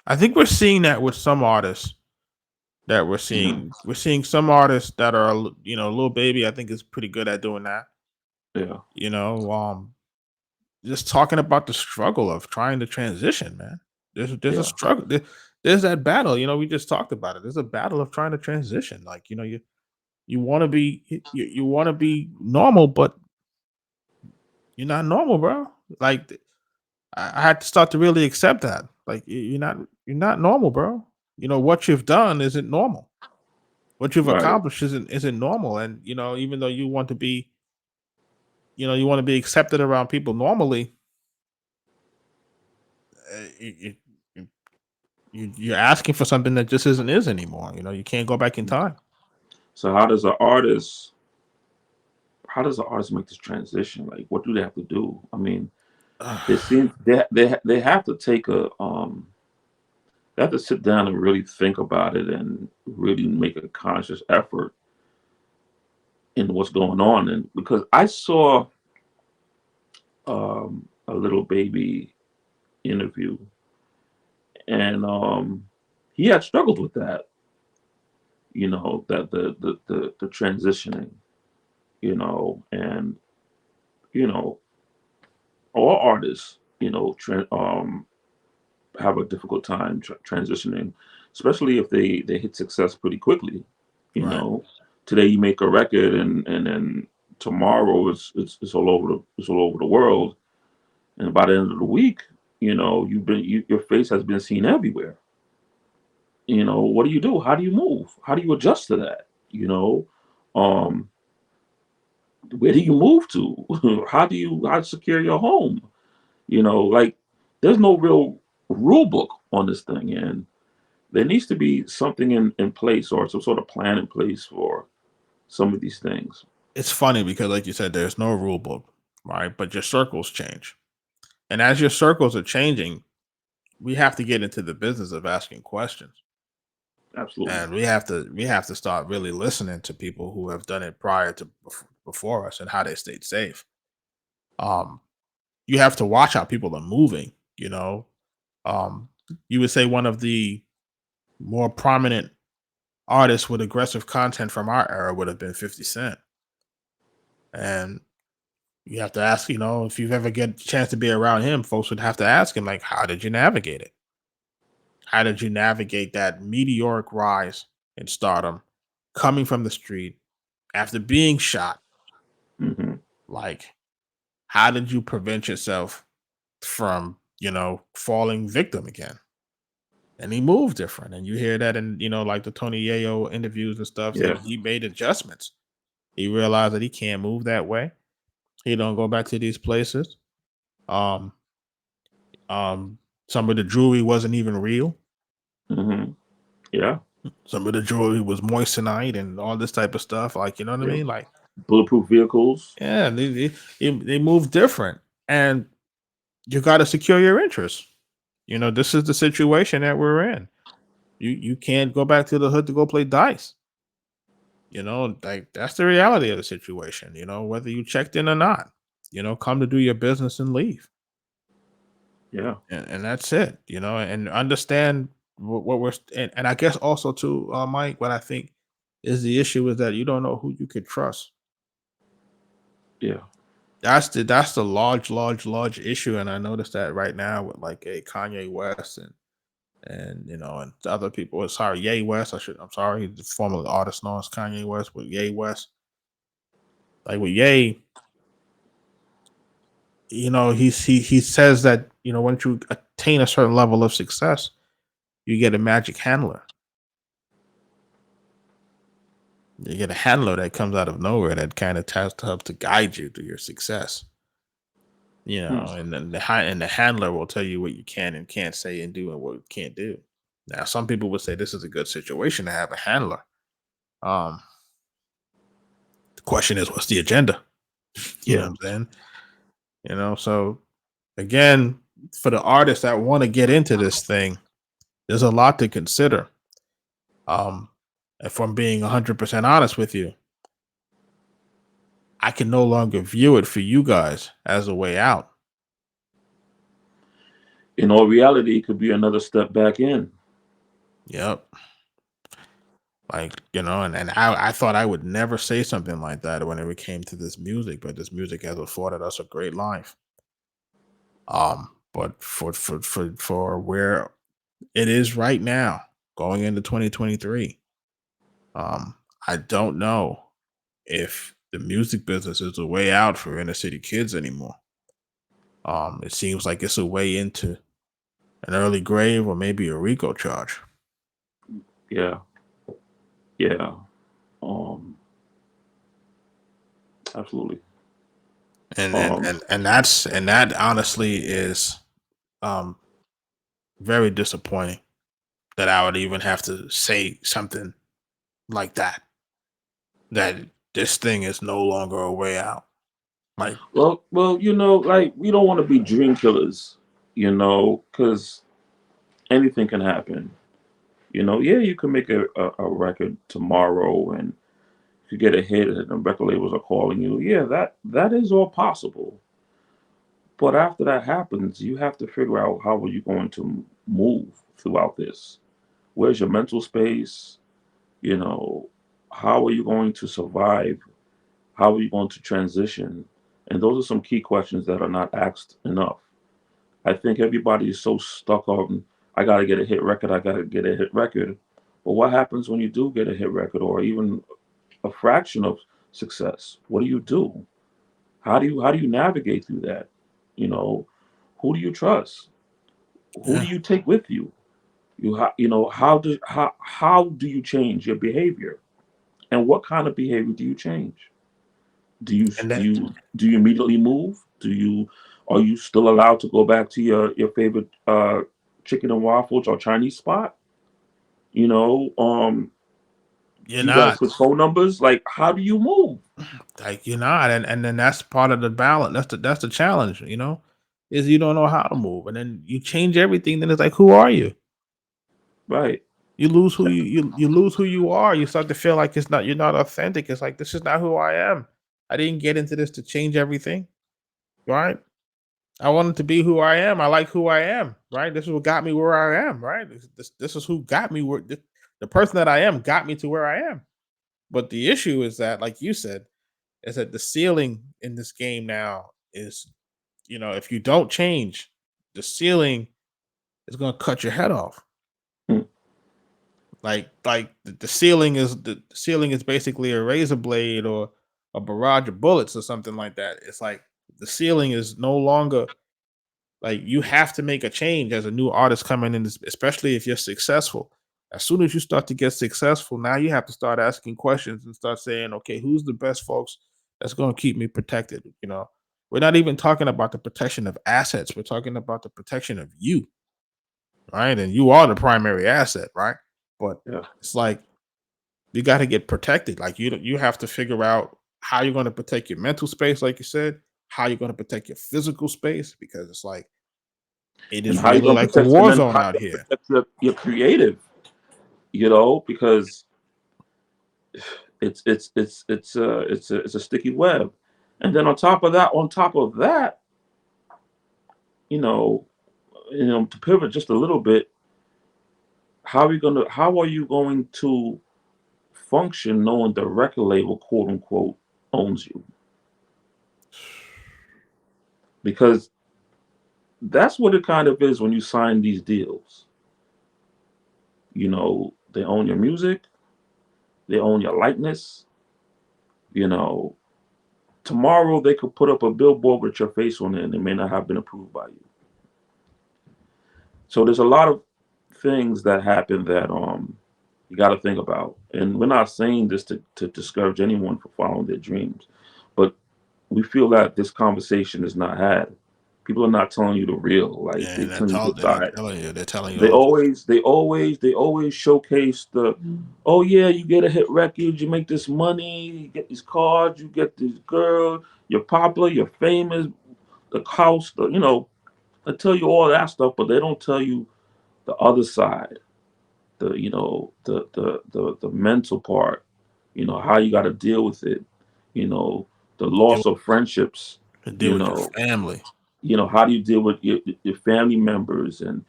I think we're seeing that with some artists that we're Hmm. seeing. We're seeing some artists that are, Lil Baby. I think is pretty good at doing that. Yeah. You know, just talking about the struggle of trying to transition, man. There's a Yeah. struggle. There's that battle. We just talked about it. There's a battle of trying to transition. Like, You want to be you want to be normal, but you're not normal, bro. Like I had to start to really accept that. Like you're not normal, bro. You know what you've done isn't normal. What you've Right. accomplished isn't normal. And even though you want to be, you want to be accepted around people normally, you, you, you're asking for something that just isn't is anymore. You can't go back in time. So how does an artist make this transition? Like, what do they have to do? I mean, it seems they have to take a they have to sit down and really think about it and really make a conscious effort in what's going on. And because I saw a little baby interview, and he had struggled with that. That the transitioning. And you know, all artists, have a difficult time transitioning, especially if they hit success pretty quickly. You Right. know, today you make a record, and then tomorrow it's all over the world, and by the end of the week, your face has been seen everywhere. What do you do? How do you move? How do you adjust to that? Um, where do you move to? How to secure your home? Like there's no real rule book on this thing, and there needs to be something in place or some sort of plan in place for some of these things. It's funny because, like you said, there's no rule book, right? But your circles change, and as your circles are changing, we have to get into the business of asking questions, Absolutely. and we have to start really listening to people who have done it prior to before us and how they stayed safe. Um, you have to watch how people are moving. Um, you would say one of the more prominent artists with aggressive content from our era would have been 50 Cent. And you have to ask, if you've ever get a chance to be around him, folks would have to ask him, like, how did you navigate it? How did you navigate that meteoric rise in stardom coming from the street after being shot? Hmm. Like, how did you prevent yourself from, falling victim again? And he moved different. And you hear that in, like the Tony Yayo interviews and stuff. Yeah. He made adjustments. He realized that he can't move that way. He don't go back to these places. Um, some of the jewelry wasn't even real. Hmm. Yeah. Some of the jewelry was moissanite and all this type of stuff. Like, you know what I Yeah. mean? Like, Bulletproof vehicles. yeah, they move different. And you got to secure your interests. This is the situation that we're in. You can't go back to the hood to go play dice. Like that's the reality of the situation, whether you checked in or not. Come to do your business and leave. Yeah. And that's it, and understand what and I guess also too, Mike, what I think is the issue is that you don't know who you could trust. Yeah. That's the large issue. And I noticed that right now with like a Kanye West and other people. Sorry, Ye West. I'm sorry, the former artist known as Kanye West, with Ye West. Like with Ye, he says that once you attain a certain level of success, you get a magic handler. You get a handler that comes out of nowhere that kind of tries to help to guide you to your success. Hmm. And then the handler will tell you what you can and can't say and do and what you can't do. Now, some people would say this is a good situation to have a handler. Um, the question is, what's the agenda? You know what Yeah. I'm saying? So again, for the artists that want to get into this thing, there's a lot to consider. Um, if I'm being 100% honest with you, I can no longer view it for you guys as a way out. In all reality, it could be another step back in. Yep. Like, and I thought I would never say something like that whenever it came to this music, but this music has afforded us a great life. But for where it is right now, going into 2023, I don't know if the music business is a way out for inner city kids anymore. It seems like it's a way into an early grave or maybe a RICO charge. Yeah, yeah, um, absolutely. And that honestly is um very disappointing that I would even have to say something like that. That this thing is no longer a way out. Like, Well, like we don't want to be dream killers, because anything can happen. Yeah, you can make a record tomorrow, and if you get a hit and the record labels are calling you, yeah, that is all possible. But after that happens, you have to figure out how are you going to move throughout this. Where's your mental space? You know, how are you going to survive? How are you going to transition? And those are some key questions that are not asked enough. I think everybody is so stuck on, I got to get a hit record, I got to get a hit record. But what happens when you do get a hit record or even a fraction of success? What do you do? How do you navigate through that? You know, who do you trust? Who do yeah, you take with you? How do you change your behavior? And what kind of behavior do you change? Do you and do that you do you immediately move? Are you still allowed to go back to your favorite chicken and waffles or Chinese spot? You know, you're do you guys not. switch phone numbers? Like, how do you move? Like, you're not, and then that's part of the balance. That's the challenge, is you don't know how to move, and then you change everything. Then it's like, who are you? Right. You lose who you lose who you are. You start to feel like you're not authentic. It's like, this is not who I am. I didn't get into this to change everything, right? I wanted to be who I am. I like who I am, right? This is what got me where I am, right? This is who got me where the person that I am got me to where I am. But the issue is that, like you said, is that the ceiling in this game now is, if you don't change, the ceiling is going to cut your head off. Mm. Like the ceiling is basically a razor blade or a barrage of bullets or something like that. It's like the ceiling is no longer, like, you have to make a change as a new artist coming in, especially if you're successful. As soon as you start to get successful, now you have to start asking questions and start saying, okay, who's the best folks that's going to keep me protected? We're not even talking about the protection of assets. We're talking about the protection of you, right? And you are the primary asset, right? But Yeah. it's like, you got to get protected. Like, you have to figure out how you're going to protect your mental space, like you said, how you're going to protect your physical space, because it's like, it And is really like a war zone how out you gonna here. protect your creative, because it's a sticky web. And then on top of that, you know, to pivot just a little bit, how are you going to function knowing the record label, quote unquote, owns you? Because that's what it kind of is when you sign these deals. They own your music, they own your likeness. You know, tomorrow they could put up a billboard with your face on it and it may not have been approved by you. So there's a lot of things that happen that you got to think about. And we're not saying this to discourage anyone from following their dreams, but we feel that this conversation is not had. People are not telling you the real, like they And telling you the they're not side. telling you. They're telling you They all. always, they always, they always showcase the, oh yeah, you get a hit record, you make this money, you get these cars, you get this girl, you're popular, you're famous, the house, they tell you all that stuff, but they don't tell you the other side, the mental part, how you got to deal with it, you know, the Deal loss of friendships, deal you with your know, family. how do you deal with your family members and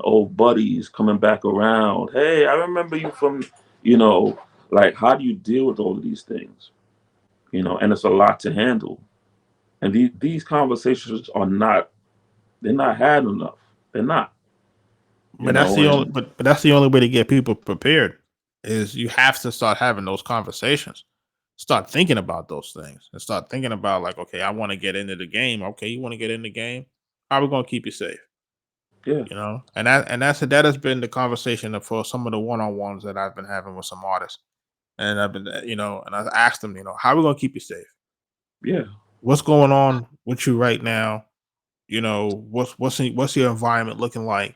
old buddies coming back around? Hey, I remember you from, you know, like how do you deal with all of these things? And it's a lot to handle. And these conversations they're not had enough. They're not, But that's the only and but that's the only way to get people prepared. is you have to start having those conversations. Start thinking about those things and start thinking about like, okay, I want to get into the game. Okay, you want to get in the game? How are we gonna keep you safe? Yeah. You know, that has been the conversation for some of the one-on-ones that I've been having with some artists. And I've been, and I asked them, how are we gonna keep you safe? Yeah. What's going on with you right now? What's your environment looking like?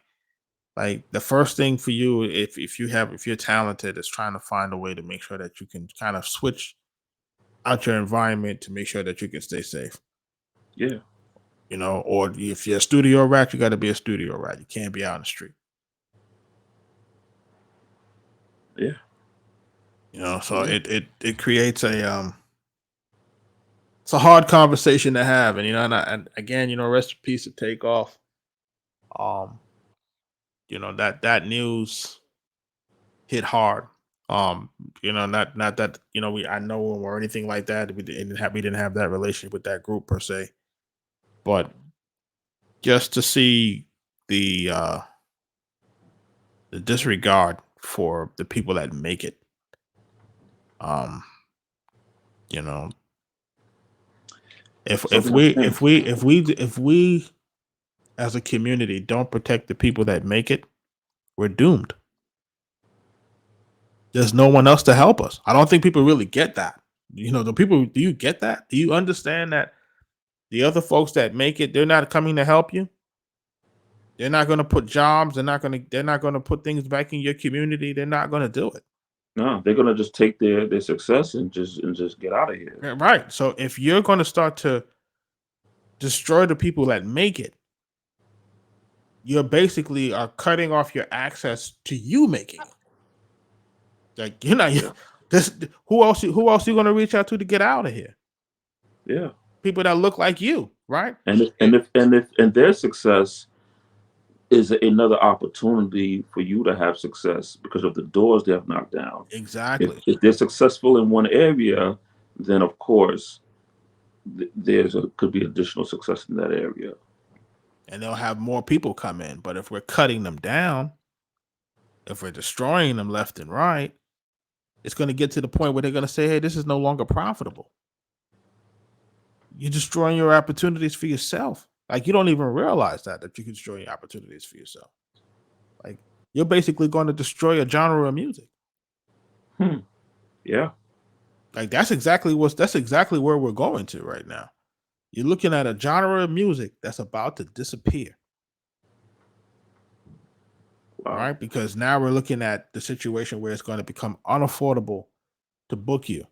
Like the first thing for you, if you're talented, is trying to find a way to make sure that you can kind of switch out your environment to make sure that you can stay safe. Yeah. Or if you're a studio rat, you got to be a studio rat. You can't be out in the street. Yeah. So Yeah. it creates it's a hard conversation to have, and again, rest in peace to Takeoff. Um, that news hit hard. Not that we I know him or anything like that. We didn't have that relationship with that group per se, but just to see the uh the disregard for the people that make it. Um, you know, if Something we to think. if we if we if we as a community don't protect the people that make it, we're doomed. There's no one else to help us. I don't think people really get that. The people, do you get that? Do you understand that the other folks that make it, they're not coming to help you? They're not going to put jobs, they're not going to put things back in your community. They're not going to do it. No, they're gonna just take their success and just get out of here. Yeah, right. So if you're going to start to destroy the people that make it, you're basically are cutting off your access to you making it. Like you're not Yeah. this who else you going to reach out to get out of here? Yeah. People that look like you, right? And if their success is another opportunity for you to have success because of the doors they have knocked down. If Exactly. if they're successful in one area, then of course could be additional success in that area. And they'll have more people come in. But if we're cutting them down, if we're destroying them left and right, it's going to get to the point where they're going to say, hey, this is no longer profitable. You're destroying your opportunities for yourself. Like you don't even realize that you can destroy your opportunities for yourself. Like you're basically going to destroy a genre of music. Hmm. Yeah. Like that's exactly where we're going to right now. You're looking at a genre of music that's about to disappear. All Wow. right, because now we're looking at the situation where it's going to become unaffordable to book you.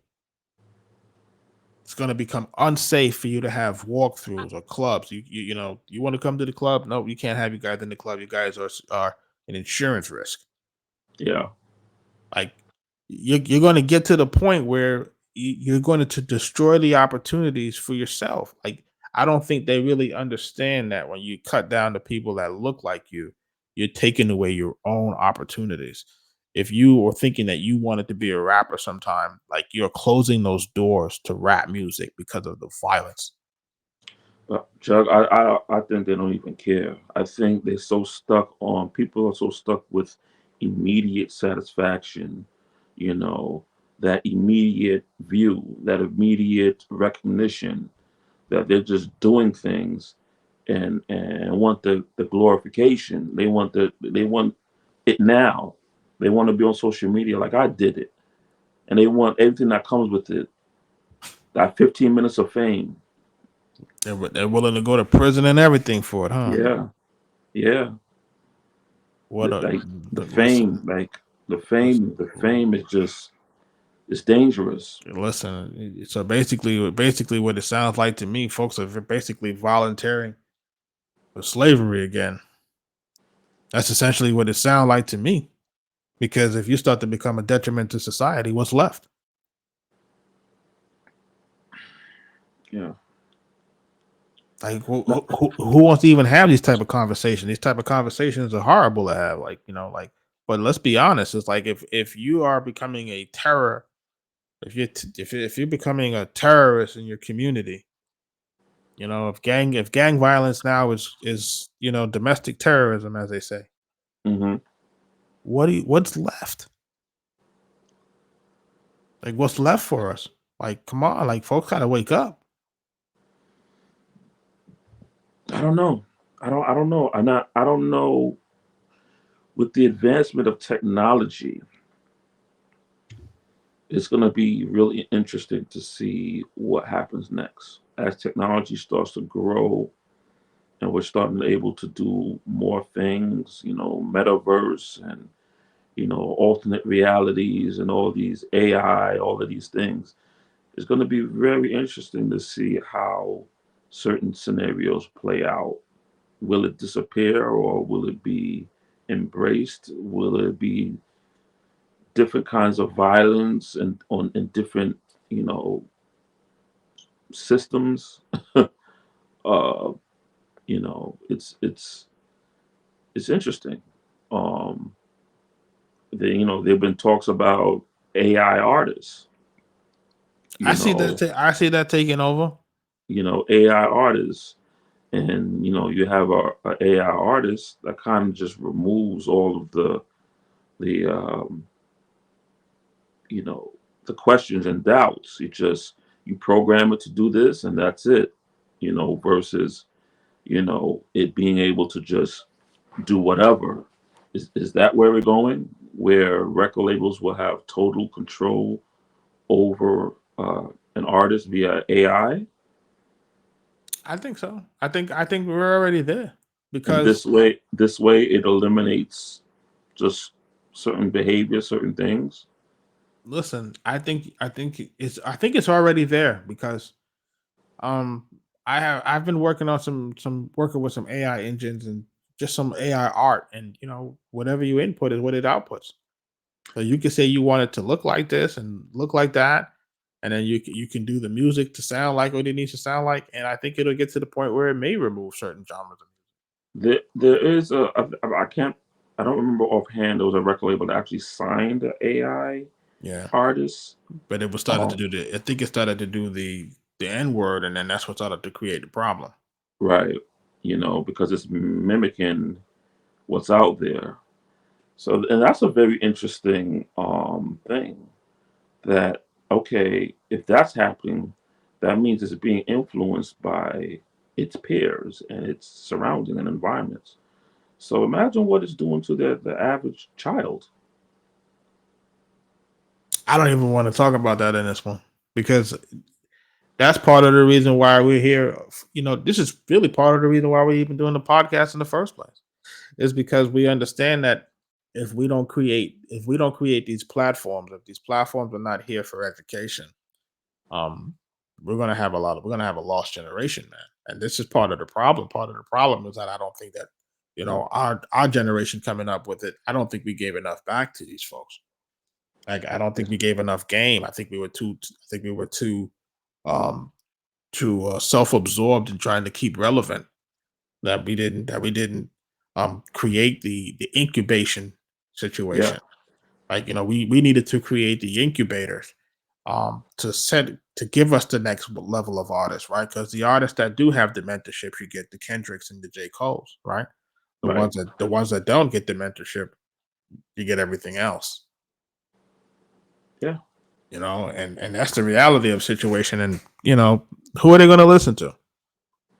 It's going to become unsafe for you to have walkthroughs or clubs. You want to come to the club? No, you can't have you guys in the club. You guys are an insurance risk. Yeah. Like you're going to get to the point where you're going to destroy the opportunities for yourself. Like I don't think they really understand that when you cut down the people that look like you, you're taking away your own opportunities. If you were thinking that you wanted to be a rapper sometime, like you're closing those doors to rap music because of the violence. Chuck, I think they don't even care. I think they're so stuck on people are so stuck with immediate satisfaction, you know, that immediate view, that immediate recognition, that they're just doing things and want the glorification. They want it now. They want to be on social media like I did it. And they want everything that comes with it. That 15 minutes of fame. They're willing to go to prison and everything for it, huh? Yeah. Yeah. What a Like the fame, listen, like listen, the fame is just it's dangerous. listen. So basically, what it sounds like to me, folks are basically volunteering for slavery again. That's essentially what it sounds like to me. Because if you start to become a detriment to society, what's left? Yeah. Like No, who wants to even have these type of conversations? These type of conversations are horrible to have. Like but let's be honest. It's like if you are becoming a terror, if you're becoming a terrorist in your community, if gang violence now is domestic terrorism, as they say, hmm what's left? Like, what's left for us? Like, come on, like, folks gotta wake up. I don't know. I don't know. I don't know. With the advancement of technology, it's going to be really interesting to see what happens next as technology starts to grow and we're starting to able to do more things. You know, metaverse and alternate realities and all these AI, all of these things. It's going to be very interesting to see how certain scenarios play out. Will it disappear or will it be embraced? Will it be different kinds of violence and on in different you know systems? uh, it's interesting. Um, there've been talks about AI artists. I You see that. know, I see that taking over. AI artists, and you have a AI artist that kind of just removes all of the you know the questions and doubts. You program it to do this and that's it. Versus it being able to just do whatever. Is that where we're going? Where record labels will have total control over an artist via AI, I think so. I think we're already there and because this way it eliminates just certain behavior, certain things. listen, I think it's already there because um I've been working on some working with some AI engines and just some AI art, and whatever you input is what it outputs. So you can say you want it to look like this and look like that, and then you can do the music to sound like what it needs to sound like, and I think it'll get to the point where it may remove certain genres of There is I can't, I don't remember offhand. There was a record label that actually signed an AI music. Yeah, artist. but it was started to Um, do I think it started to do the N word, and then that's what started to create the problem. right, because it's mimicking what's out there. So, and that's a very interesting thing. That okay, if that's happening, that means it's being influenced by its peers and its surrounding and environments. So imagine what it's doing to the average child. I don't even want to talk about that in this one because that's part of the reason why we're here. This is really part of the reason why we're even doing the podcast in the first place. Is because we understand that if we don't create these platforms, if these platforms are not here for education, um, we're gonna have a lost generation, man. And this is part of the problem. Part of the problem is that I don't think that our generation coming up with it. I don't think we gave enough back to these folks. Like, I don't think we gave enough game. I think we were too. I think we were um too self-absorbed in trying to keep relevant, that we didn't create the incubation Yeah, situation. Like, we needed to create the incubators to give us the next level of artists, right? Because the artists that do have the mentorship, you get the Kendricks and the J. Cole's, right? The right. ones that don't get the mentorship, you get everything else. Yeah, And that's the reality of the situation. And who are they going to listen to?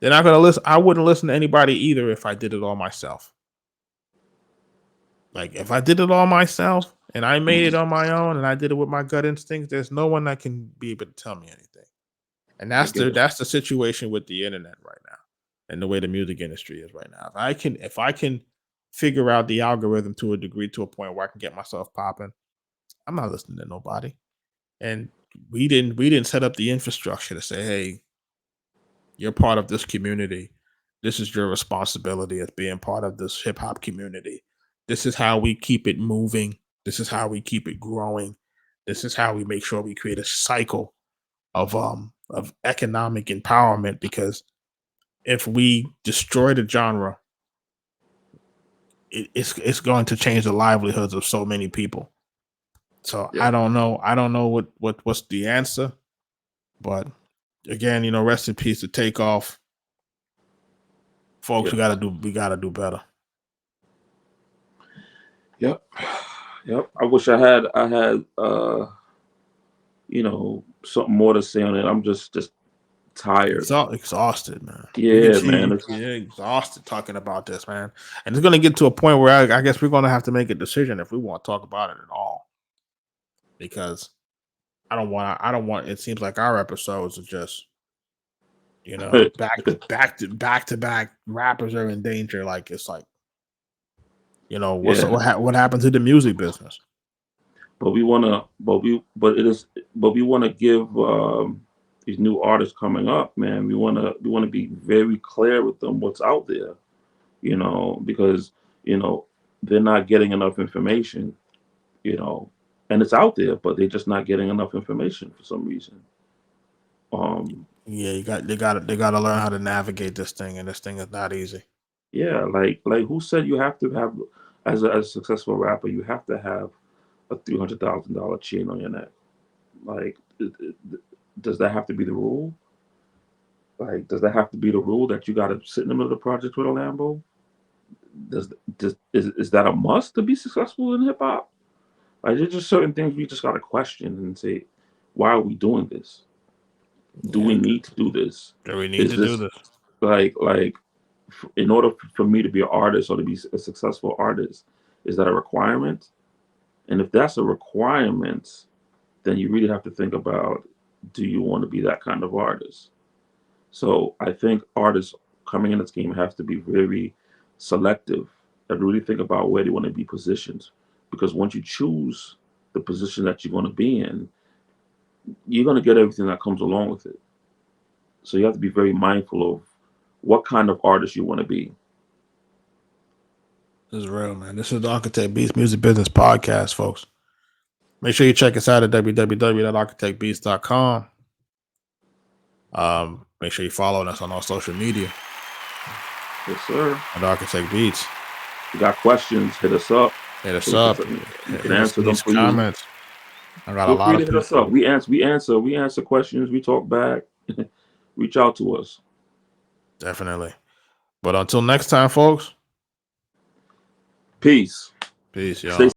They're not going to listen. I wouldn't listen to anybody either if I did it all myself. Like, if I did it all myself and I made it mhm, on my own and I did it with my gut instincts, there's no one that can be able to tell me anything. And I that's get the it. that's the situation with the internet right now and the way the music industry is right now. If I can figure out the algorithm to a degree, to a point where I can get myself popping, I'm not listening to nobody. And we didn't set up the infrastructure to say, hey, you're part of this community. This is your responsibility as being part of this hip hop community. This is how we keep it moving. This is how we keep it growing. This is how we make sure we create a cycle of economic empowerment, because if we destroy the genre, it's going to change the livelihoods of so many people. So Yeah, I don't know what's the answer, but again, rest in peace to Takeoff. Folks, yeah, we gotta do better. yep, yep. I wish I had something more to say on it. I'm just tired. Exhausted, man. You can Yeah, see man. you're exhausted talking about this, man. And it's gonna get to a point where I guess we're gonna have to make a decision if we want to talk about it at all. Because I don't want it seems like our episodes are just back to back rappers are in danger. Like it's like, Yeah. what happened to the music business? But we wanna but we wanna give these new artists coming up, man. We wanna be very clear with them what's out there, because they're not getting enough information, you know, and it's out there, but they're just not getting enough information for some reason. Um, Yeah, they gotta learn how to navigate this thing, and this thing is not easy. yeah, like who said you have to have as a successful rapper, you have to have a $300,000 chain on your neck? Like, does that have to be the rule? Like, does that have to be the rule that you got to sit in the middle of the project with a Lambo? Is that a must to be successful in hip hop? Like, there's just certain things we just got to question and say, why are we doing this? Do we Yeah, need to do this? do we need Is to do this this? like in order for me to be an artist or to be a successful artist, is that a requirement? And if that's a requirement, then you really have to think about, do you want to be that kind of artist? So I think artists coming in this game have to be very selective and really think about where they want to be positioned. Because once you choose the position that you're going to be in, you're going to get everything that comes along with it. So you have to be very mindful of what kind of artist you want to be. This is real, man. This is the Arkatech Beats Music Business Podcast, folks. Make sure you check us out at www.arkatechbeats.com. Make sure you're following us on all social media Yes, sir. at Arkatech Beats. If you got questions, hit us up. Hit us So up. we can Hit us answer in them these for you. comments. I got a Feel lot free to of hit us up. people. We answer questions. We talk back. Reach out to us. Definitely. But until next time, folks. Peace. Peace, y'all. Stay